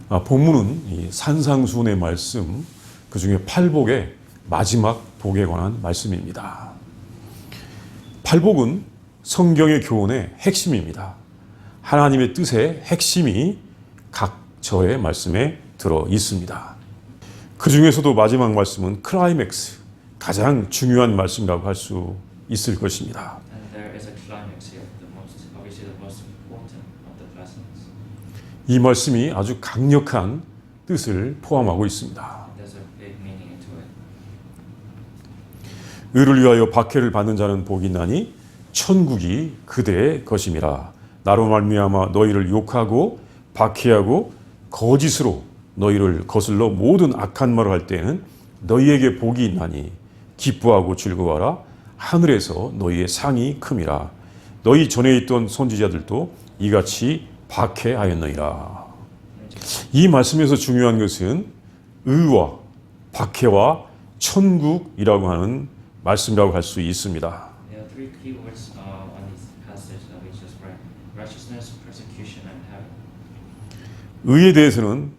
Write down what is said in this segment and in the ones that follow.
본문은 이 산상수훈의 말씀, 그 중에 팔복의 마지막 복에 관한 말씀입니다. 팔복은 성경의 교훈의 핵심입니다. 하나님의 뜻의 핵심이 각 저의 말씀에 들어 있습니다. 그 중에서도 마지막 말씀은 클라이맥스, 가장 중요한 말씀이라고 할 수 있을 것입니다. 이 말씀이 아주 강력한 뜻을 포함하고 있습니다. 의를 위하여 박해를 받는 자는 복이 있나니 천국이 그들의 것임이라. 나로 말미암아 너희를 욕하고 박해하고 거짓으로 너희를 거슬러 모든 악한 말을 할 때에는 너희에게 복이 있나니 기뻐하고 즐거워하라. 하늘에서 너희의 상이 큼이라. 너희 전에 있던 선지자들도 이같이 박해하였느니라. 이 말씀에서 중요한 것은 의와 박해와 천국이라고 하는 말씀이라고 할 수 있습니다. 의에 대해서는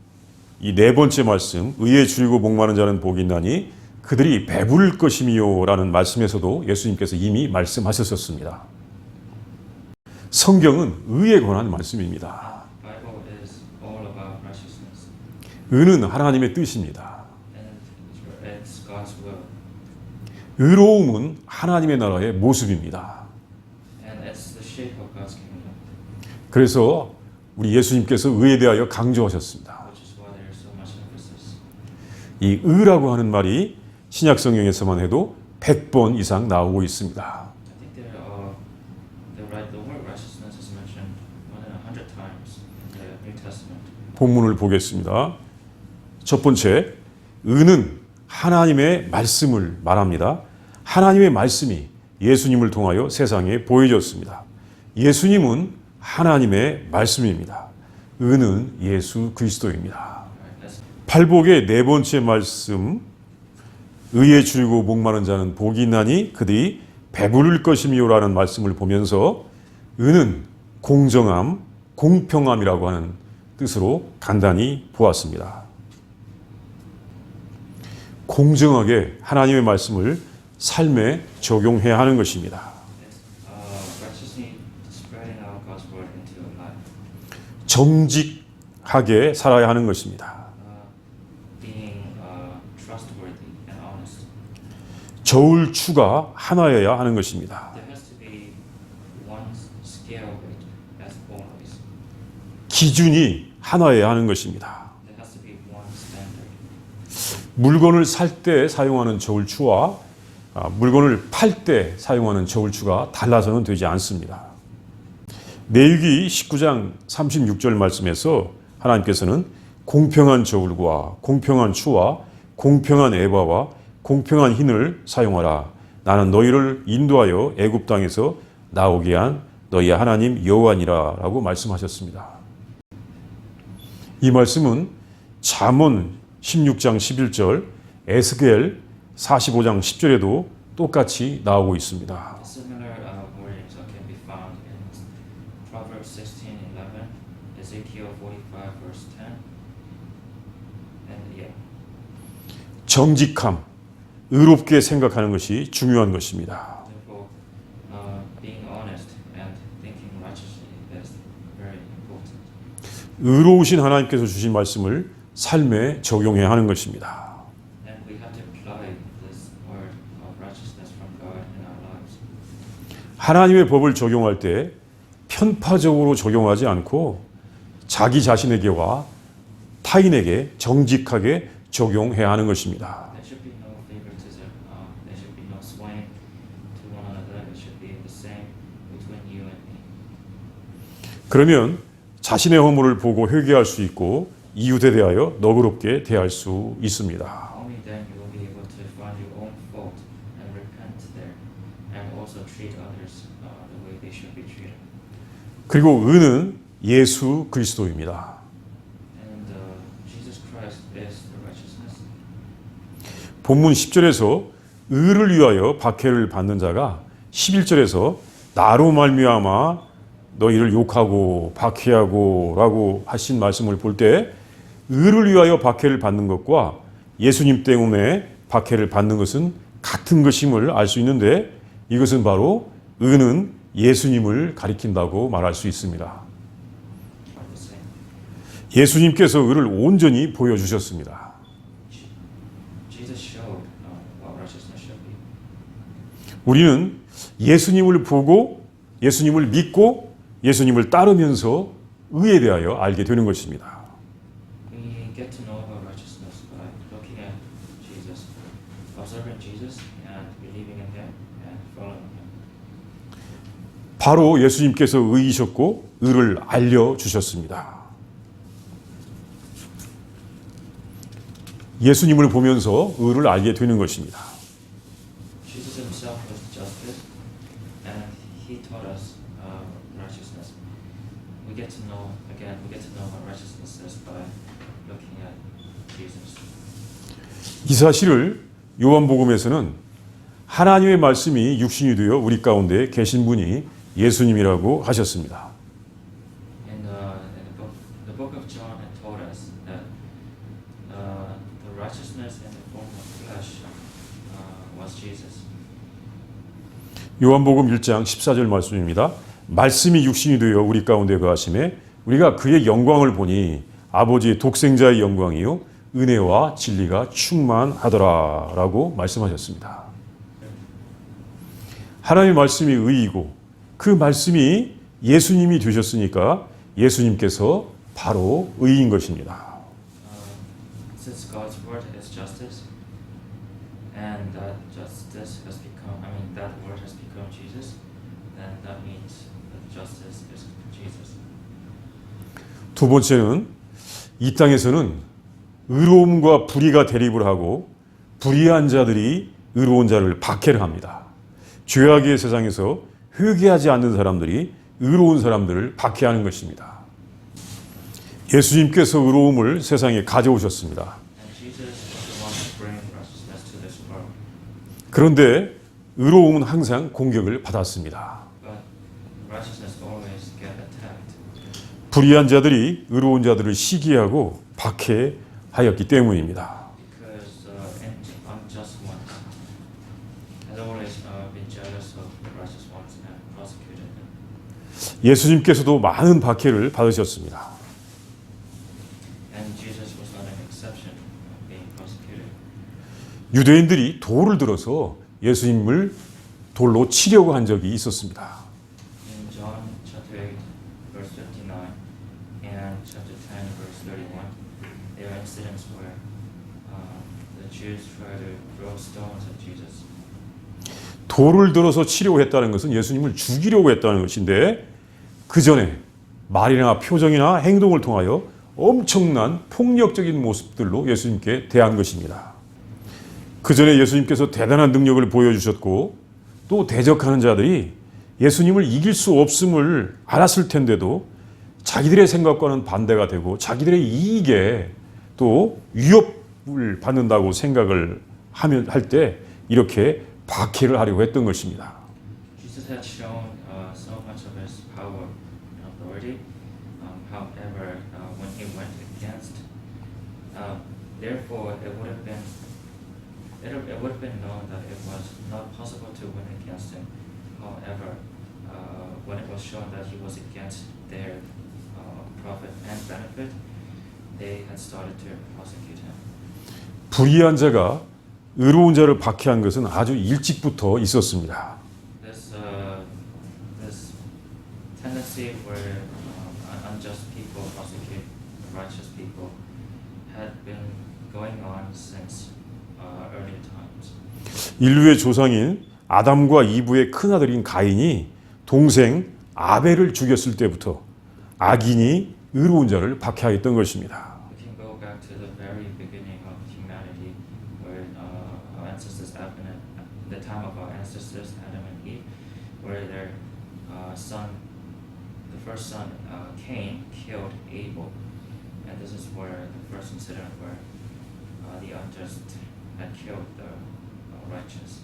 이 네 번째 말씀, 의에 줄이고 목마른 자는 복이 있나니 그들이 배부를 것이미요 라는 말씀에서도 예수님께서 이미 말씀하셨었습니다. 성경은 의에 관한 말씀입니다. 의는 하나님의 뜻입니다. 의로움은 하나님의 나라의 모습입니다. 그래서 우리 예수님께서 의에 대하여 강조하셨습니다. 이 의라고 하는 말이 신약 성경에서만 해도 100번 이상 나오고 있습니다. 본문을 보겠습니다. 첫 번째, 의는 하나님의 말씀을 말합니다. 하나님의 말씀이 예수님을 통하여 세상에 보여졌습니다. 예수님은 하나님의 말씀입니다. 의는 예수 그리스도입니다. 팔복의 네 번째 말씀, 의에 줄이고 목마른 자는 복이 있나니 그들이 배부를 것이미요라는 말씀을 보면서 의는 공정함, 공평함이라고 하는 뜻으로 간단히 보았습니다. 공정하게 하나님의 말씀을 삶에 적용해야 하는 것입니다. 정직하게 살아야 하는 것입니다. 저울추가 하나여야 하는 것입니다. 기준이 하나여야 하는 것입니다. 물건을 살 때 사용하는 저울추와 물건을 팔 때 사용하는 저울추가 달라서는 되지 않습니다. 레위기 19장 36절 말씀에서 하나님께서는 공평한 저울과 공평한 추와 공평한 에바와 공평한 흰을 사용하라. 나는 너희를 인도하여 애굽 땅에서 나오게 한 너희의 하나님 여호와니라 라고 말씀하셨습니다. 이 말씀은 잠언 16장 11절, 에스겔 45장 10절에도 똑같이 나오고 있습니다. 정직함, 의롭게 생각하는 것이 중요한 것입니다. 의로우신 하나님께서 주신 말씀을 삶에 적용해야 하는 것입니다. 하나님의 법을 적용할 때 편파적으로 적용하지 않고 자기 자신에게와 타인에게 정직하게 적용해야 하는 것입니다. 그러면 자신의 허물을 보고 회개할 수 있고 이웃에 대하여 너그럽게 대할 수 있습니다. 그리고 의는 예수 그리스도입니다. 본문 10절에서 의를 위하여 박해를 받는 자가 11절에서 나로 말미암아 너희를 욕하고 박해하고 라고 하신 말씀을 볼 때 의를 위하여 박해를 받는 것과 예수님 때문에 박해를 받는 것은 같은 것임을 알 수 있는데 이것은 바로 의는 예수님을 가리킨다고 말할 수 있습니다. 예수님께서 의를 온전히 보여주셨습니다. 우리는 예수님을 보고 예수님을 믿고 예수님을 따르면서 의에 대하여 알게 되는 것입니다. We get to know about righteousness by looking at Jesus, observing Jesus, and believing in Him and following Him. 바로 예수님께서 의이셨고 의를 알려주셨습니다. 예수님을 보면서 의를 알게 되는 것입니다. Jesus Himself was justice, and He taught us righteousness. We get to know what righteousness is by looking at Jesus. 이 사실을 요한복음에서는 하나님의 말씀이 육신이 되어 우리 가운데 계신 분이 예수님이라고 하셨습니다. In the book of John, it told us that the righteousness in the form of flesh was Jesus. 요한복음 1장 14절 말씀입니다. 말씀이 육신이 되어 우리 가운데 거하심에 우리가 그의 영광을 보니 아버지의 독생자의 영광이요 은혜와 진리가 충만하더라라고 말씀하셨습니다. 하나님의 말씀이 의이고 그 말씀이 예수님이 되셨으니까 예수님께서 바로 의인 것입니다. Since God's word is justice, and that justice has become, that word has become Jesus, then that means that justice is Jesus. 두 번째는 이 땅에서는 의로움과 불의가 대립을 하고 불의한 자들이 의로운 자를 박해를 합니다. 죄악의 세상에서 회개하지 않는 사람들이 의로운 사람들을 박해하는 것입니다. 예수님께서 의로움을 세상에 가져오셨습니다. And Jesus was the one who bring righteousness to this world. 그런데 의로움은 항상 공격을 받았습니다. But righteousness always get attacked. 불의한 자들이 의로운 자들을 시기하고 박해하였기 때문입니다. Because unjust ones had always been jealous of the righteous ones and persecuted them. 예수님께서도 많은 박해를 받으셨습니다. And Jesus was not an exception of being persecuted. 유대인들이 돌을 들어서 예수님을 돌로 치려고 한 적이 있었습니다. In John chapter 8, verse 59, and chapter 10, verse 31, there are incidents where the Jews try to throw stones at Jesus. 돌을 들어서 치려고 했다는 것은 예수님을 죽이려고 했다는 것인데 그 전에 말이나 표정이나 행동을 통하여 엄청난 폭력적인 모습들로 예수님께 대한 것입니다. 그 전에 예수님께서 대단한 능력을 보여주셨고 또 대적하는 자들이 예수님을 이길 수 없음을 알았을 텐데도 자기들의 생각과는 반대가 되고 자기들의 이익에 또 위협을 받는다고 생각을 할 때 이렇게 박해를 하려고 했던 것입니다. Jesus had shown so much of his power and authority. However, when he went against, therefore it would have been known that it was not possible to win against him. However, when it was shown that he was against their profit and benefit, they had started to prosecute him. 불의한 자가 의로운 자를 박해한 것은 아주 일찍부터 있었습니다. This tendency where unjust people prosecute righteous people had been going on since earlier times. 인류의 조상인 아담과 이브의 큰아들인 가인이 동생 아벨을 죽였을 때부터 악인이 의로운 자를 박해하였던 것입니다. We can go back to the very beginning of humanity, where our ancestors Adam and the time of our ancestors Adam and Eve, where their the first son Cain killed Abel, and this is where the first incident where the unjust had killed the righteous.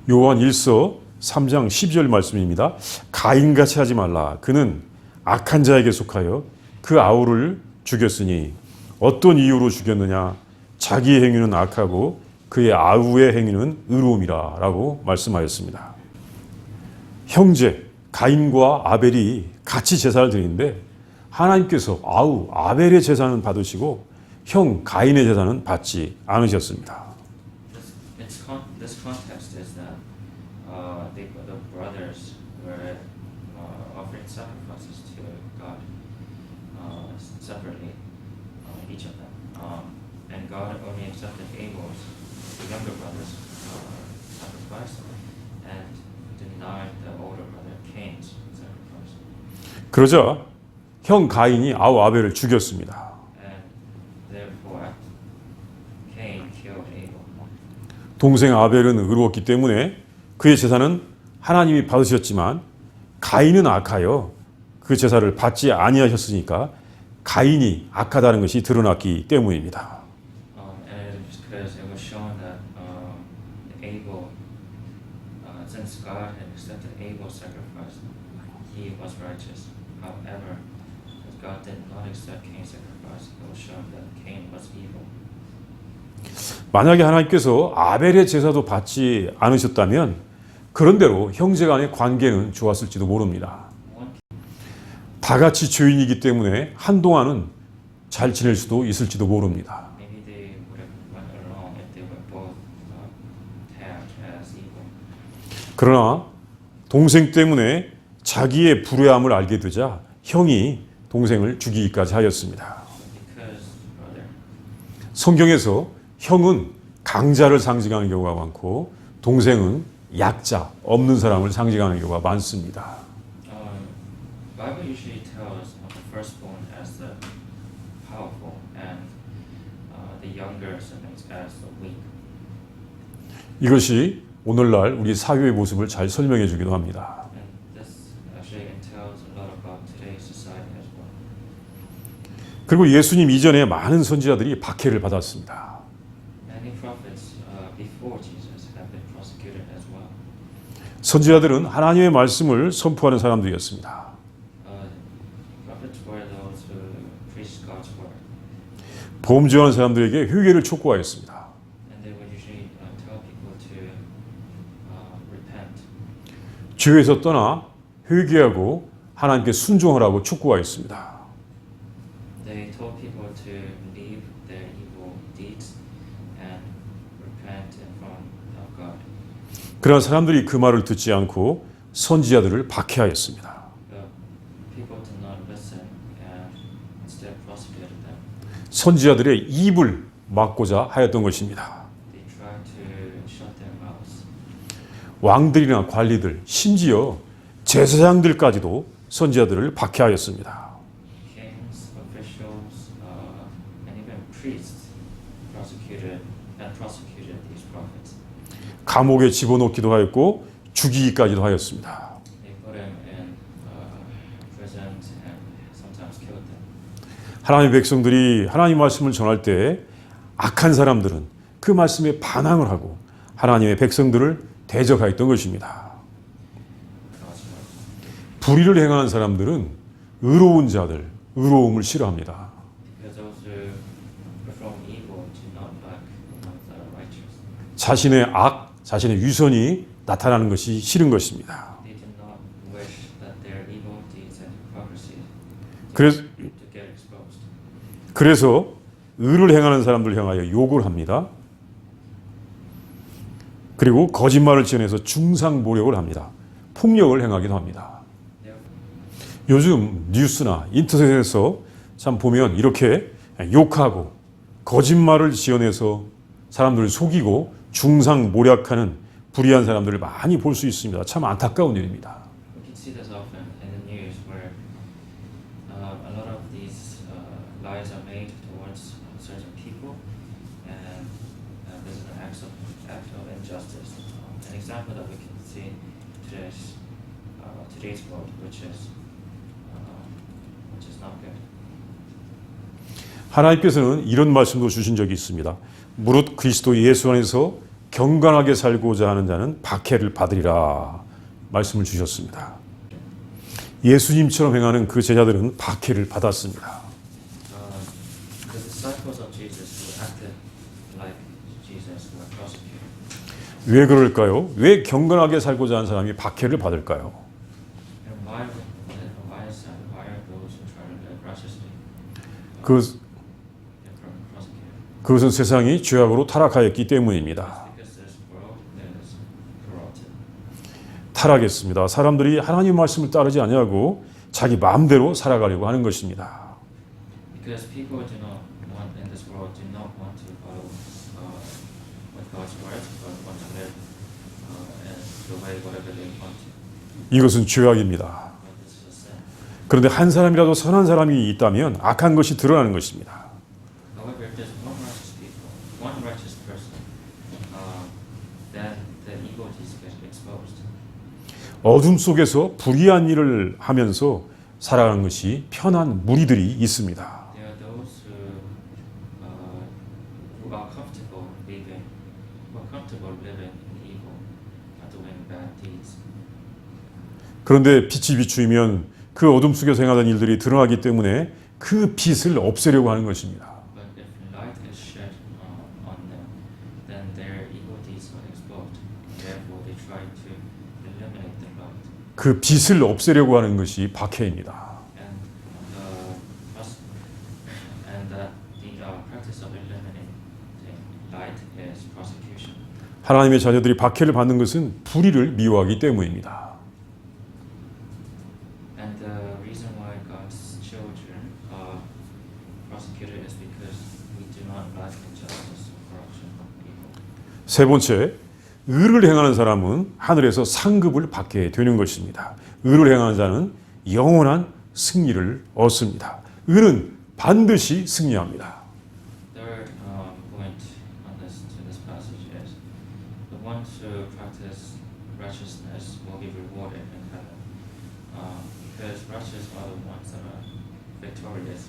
요한 1서 3장 12절 말씀입니다. 가인같이 하지 말라. 그는 악한 자에게 속하여 그 아우를 죽였으니 어떤 이유로 죽였느냐? 자기의 행위는 악하고 그의 아우의 행위는 의로움이라 라고 말씀하였습니다. 형제 가인과 아벨이 같이 제사를 드리는데 하나님께서 아벨의 제사는 받으시고 형 가인의 제사는 받지 않으셨습니다. This context is that the brothers were offering sacrifices to God separately, each of them, and God only accepted Abel's, the younger brother's sacrifice, and denied the older brother Cain's sacrifice. 그러자 형 가인이 아벨을 죽였습니다. And therefore, Cain killed Abel. 동생 아벨은 의로웠기 때문에 그의 제사는 하나님이 받으셨지만 가인은 악하여 그 제사를 받지 아니하셨으니까 가인이 악하다는 것이 드러났기 때문입니다. And it was because it was shown that Abel, since God had accepted Abel's sacrifice, he was righteous. However, as God did not accept Cain's sacrifice, it was shown that Cain was evil. 만약에 하나님께서 아벨의 제사도 받지 않으셨다면 그런대로 형제 간의 관계는 좋았을지도 모릅니다. 다 같이 죄인이기 때문에 한동안은 잘 지낼 수도 있을지도 모릅니다. Maybe they would have went along if they were both tagged as evil. 그러나 동생 때문에 자기의 불의함을 알게 되자 형이 동생을 죽이기까지 하였습니다. Because brother, 성경에서 형은 강자를 상징하는 경우가 많고 동생은 약자, 없는 사람을 상징하는 경우가 많습니다. Bible usually tells of the firstborn as the powerful and the younger siblings as the weak. 이것이 오늘날 우리 사회의 모습을 잘 설명해 주기도 합니다. And this actually entails a lot about today's society as well. 그리고 예수님 이전에 많은 선지자들이 박해를 받았습니다. Many prophets before Jesus have been prosecuted as well. 선지자들은 하나님의 말씀을 선포하는 사람들이었습니다. Prophets were those who preached God's word, 범죄한 사람들에게 회개를 촉구하였습니다. and they would usually tell people to repent, 죄에서 떠나 회개하고 하나님께 순종하라고 촉구하였습니다. They told people to leave their evil deeds and repent in front of God. 그러나 사람들이 그 말을 듣지 않고 선지자들을 박해하였습니다. But people did not listen and instead prosecuted them. 선지자들의 입을 막고자 하였던 것입니다. They tried to shut their mouths. 왕들이나 관리들, 심지어 제사장들까지도 선지자들을 박해하였습니다. Kings, officials, and even priests prosecuted these prophets. 감옥에 집어넣기도 하였고 죽이기까지도 하였습니다. They put him in prisons and sometimes killed them. 하나님의 백성들이 하나님 말씀을 전할 때 악한 사람들은 그 말씀에 반항을 하고 하나님의 백성들을 대적하였던 것입니다. God's word. 불의를 행하는 사람들은 의로운 자들, 의로움을 싫어합니다. Because those who perform evil do not like the ones that are righteous. 자신의 악, 자신의 유선이 나타나는 것이 싫은 것입니다. They do not wish that their evil deeds and hypocrisy 그래서, to get exposed. 그래서 의를 행하는 사람들 향하여 욕을 합니다. 그리고 거짓말을 지어내서 중상모략을 합니다. 폭력을 행하기도 합니다. 요즘 뉴스나 인터넷에서 참 보면 이렇게 욕하고 거짓말을 지어내서 사람들을 속이고 중상모략하는 불의한 사람들을 많이 볼 수 있습니다. 참 안타까운 일입니다. We can see this often in the news where a lot of these lies are made towards certain people, and this is an act of injustice. An example that we can see today's world, which is not good. 하나님께서는 이런 말씀도 주신 적이 있습니다. 무릇 그리스도 예수 안에서 경건하게 살고자 하는 자는 박해를 받으리라 말씀을 주셨습니다. 예수님처럼 행하는 그 제자들은 박해를 받았습니다. The disciples 왜 그럴까요? 왜 경건하게 살고자 하는 사람이 박해를 받을까요? And why are those who try to live righteously 그, persecuted? 그것은 세상이 죄악으로 타락하였기 때문입니다. Because this world is corrupted. 타락했습니다. 사람들이 하나님 말씀을 따르지 아니하고 자기 마음대로 살아가려고 하는 것입니다. Because people do not want in this world do not want to follow what God's words, but want to live and the way whatever they want to. 이것은 죄악입니다. But this is a sin. 그런데 한 사람이라도 선한 사람이 있다면 악한 것이 드러나는 것입니다. However, if there's one righteous person, then the evil deeds get exposed. 어둠 속에서 불의한 일을 하면서 살아가는 것이 편한 무리들이 있습니다. There are those who are comfortable living in evil, doing bad deeds. 그런데 빛이 비추이면 그 어둠 속에서 행하던 일들이 드러나기 때문에 그 빛을 없애려고 하는 것입니다. But if light is shed on them, then their evil deeds are exposed. Therefore, they try to eliminate the light. 그 빛을 없애려고 하는 것이 박해입니다. And the practice of eliminating light is prosecution. 하나님의 자녀들이 박해를 받는 것은 불의를 미워하기 때문입니다. And the reason why God's children are prosecuted is because we do not like injustice, corruption, evil. 세 번째, 의를 행하는 사람은 하늘에서 상급을 받게 되는 것입니다. 의를 행하는 자는 영원한 승리를 얻습니다. 의는 반드시 승리합니다. Third point on to this passage is the ones who practice righteousness will be rewarded in heaven, because righteous are the ones that are victorious,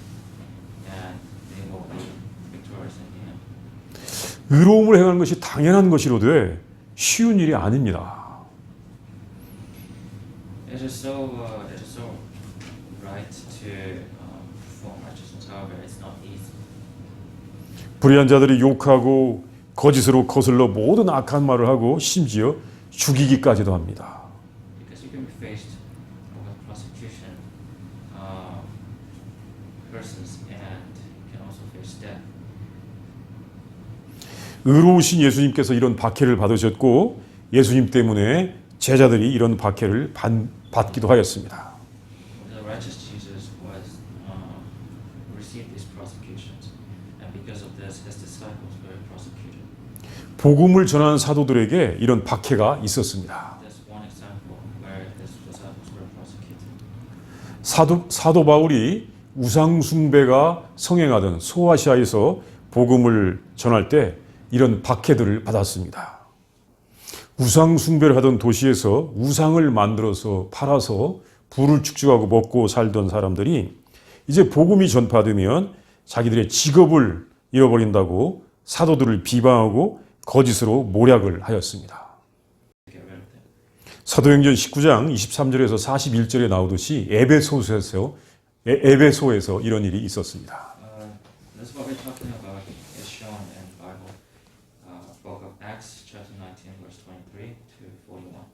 and they will be victorious in the end. 의로움을 행하는 것이 당연한 것이로되 쉬운 일이 아닙니다. It is so right to perform righteousness. However, it's not easy. 불의한 자들이 욕하고 거짓으로 거슬러 모든 악한 말을 하고 심지어 죽이기까지도 합니다. Because you can be faced with prosecution, curses, and you can also face death. 의로우신 예수님께서 이런 박해를 받으셨고 예수님 때문에 제자들이 이런 박해를 받기도 하였습니다. The righteous Jesus was received these prosecutions, and because of this, his disciples were prosecuted. 복음을 전하는 사도들에게 이런 박해가 있었습니다. There's one example where his disciples were prosecuted. 사도 바울이 우상 숭배가 성행하던 소아시아에서 복음을 전할 때 이런 박해들을 받았습니다. 우상 숭배를 하던 도시에서 우상을 만들어서 팔아서 부를 축적하고 먹고 살던 사람들이 이제 복음이 전파되면 자기들의 직업을 잃어버린다고 사도들을 비방하고 거짓으로 모략을 하였습니다. Get rid of them. 사도행전 19장 23절에서 41절에 나오듯이 에베소에서 이런 일이 있었습니다. This is what we're talking about is shown in the Bible, book of Acts, chapter 19, verse 23 to 41.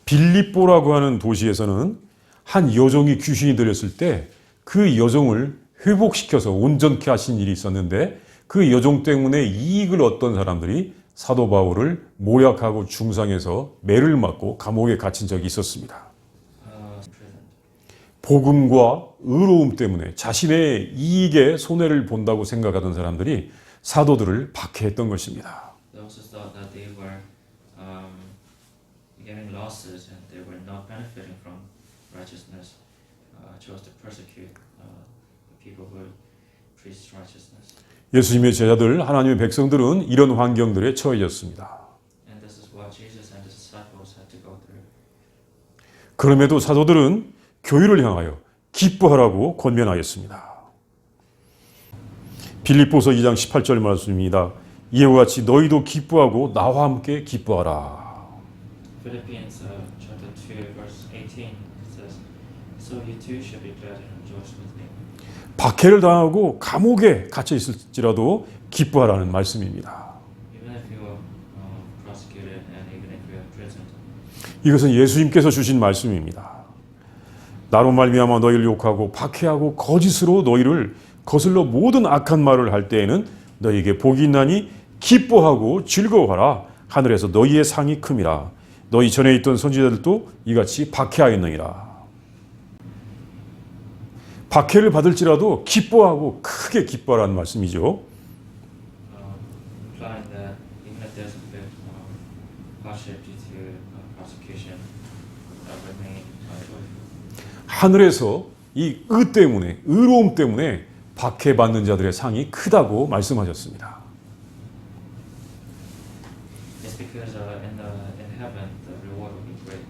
빌립보라고 하는 도시에서는 한 여종이 귀신이 들렸을 때 그 여종을 회복시켜서 온전케 하신 일이 있었는데 그 여종 때문에 이익을 얻던 사람들이 사도 바울을 모략하고 중상해서 매를 맞고 감옥에 갇힌 적이 있었습니다. Imprisoned. 복음과 의로움 때문에 자신의 이익에 손해를 본다고 생각하던 사람들이 사도들을 박해했던 것입니다. Those who thought that they were getting losses and they were not benefiting from righteousness chose to persecute the people who preached righteousness. 예수님의 제자들, 하나님의 백성들은 이런 환경들에 처해졌습니다. And this is what Jesus and his disciples had to go through. 그럼에도 사도들은 교회를 향하여 기뻐하라고 권면하였습니다. 빌립보서 2장 18절 말씀입니다. 이와 같이 너희도 기뻐하고 나와 함께 기뻐하라. Philippians chapter 2 verse 18 says, "So you too should be glad and rejoice with me." 박해를 당하고 감옥에 갇혀 있을지라도 기뻐하라는 말씀입니다. Even if you are 이것은 예수님께서 주신 말씀입니다. 나로 말미암아 너희를 욕하고 박해하고 거짓으로 너희를 거슬러 모든 악한 말을 할 때에는 너희에게 복이 있나니 기뻐하고 즐거워하라. 하늘에서 너희의 상이 큼이라. 너희 전에 있던 선지자들도 이같이 박해하였느니라. 박해를 받을지라도 기뻐하고 크게 기뻐하라는 말씀이죠. Implying that even if there's a bit hardship due to persecution, remain joyful. 하늘에서 이 의 때문에, 의로움 때문에 박해받는 자들의 상이 크다고 말씀하셨습니다. It's because in heaven the reward will be great.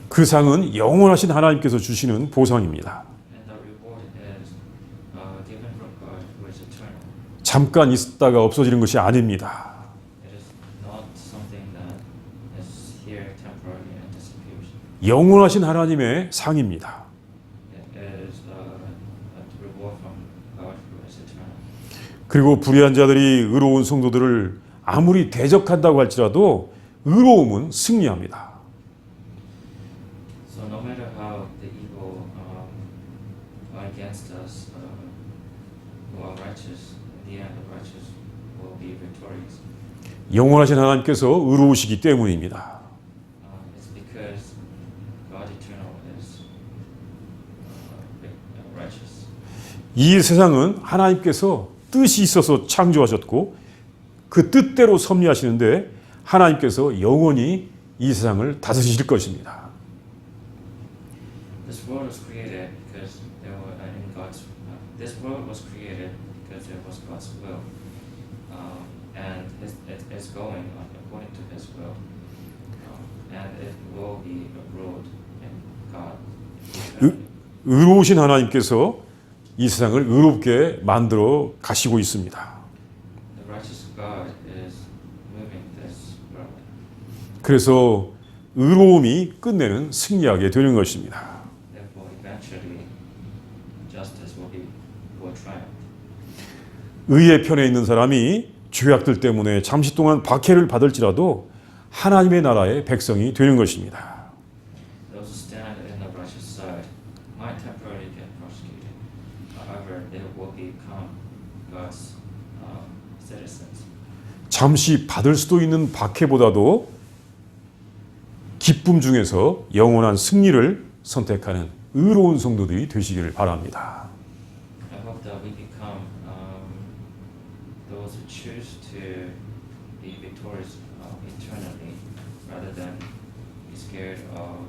그 상은 영원하신 하나님께서 주시는 보상입니다. And the reward is given from God who is eternal. 잠깐 있다가 없어지는 것이 아닙니다. It is not something that is here temporarily and disappears. 영원하신 하나님의 상입니다. It is a reward from God who is eternal. 그리고 불의한 자들이 의로운 성도들을 아무리 대적한다고 할지라도 의로움은 승리합니다. So no matter how the evil are against us, who are righteous, in the end the righteous will be victorious. 영원하신 하나님께서 의로우시기 때문입니다. It's because God eternal is righteous. 이 세상은 하나님께서 뜻이 있어서 창조하셨고 그 뜻대로 섭리하시는데 하나님께서 영원히 이 세상을 다스리실 것입니다. This world was created because there were in God's. This world was created because it was God's will, and it's going according to His will, and it will be ruled in God. 의로우신 하나님께서 이 세상을 의롭게 만들어 가시고 있습니다. The righteous God is moving this world. 그래서 의로움이 끝내는 승리하게 되는 것입니다. Therefore, eventually, justice will triumph. 의의 편에 있는 사람이 죄악들 때문에 잠시 동안 박해를 받을지라도 하나님의 나라의 백성이 되는 것입니다. Those who stand in the righteous side might temporarily get persecuted. However, they will become God's citizens. 잠시 받을 수도 있는 박해보다도 기쁨 중에서 영원한 승리를 선택하는 의로운 성도들이 되시기를 바랍니다. I hope that we become those who choose to be victorious eternally, rather than be scared of,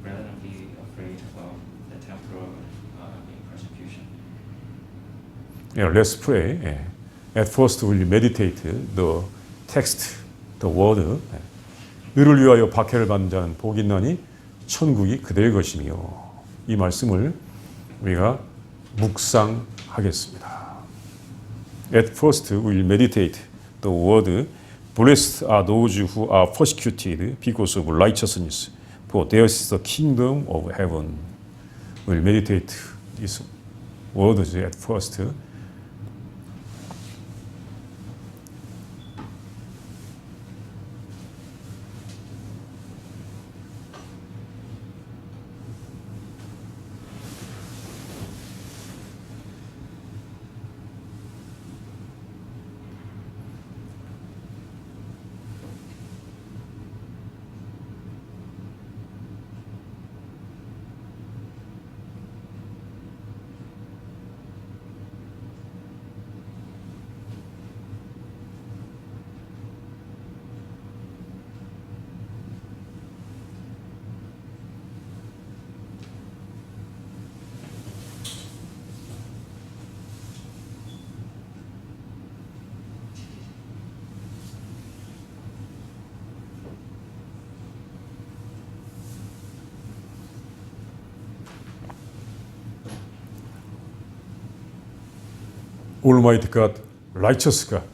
rather than be afraid of the temporal persecution. Yeah, let's pray. At first, we'll meditate the text, the word. 의를 위하여 박해를 받는 자는 복이 있나니 천국이 그대의 것이며 이 말씀을 우리가 묵상하겠습니다. At first, we'll meditate the word. Blessed are those who are persecuted because of righteousness, for theirs is the kingdom of heaven. We'll meditate these words at first. Almighty God, righteous God,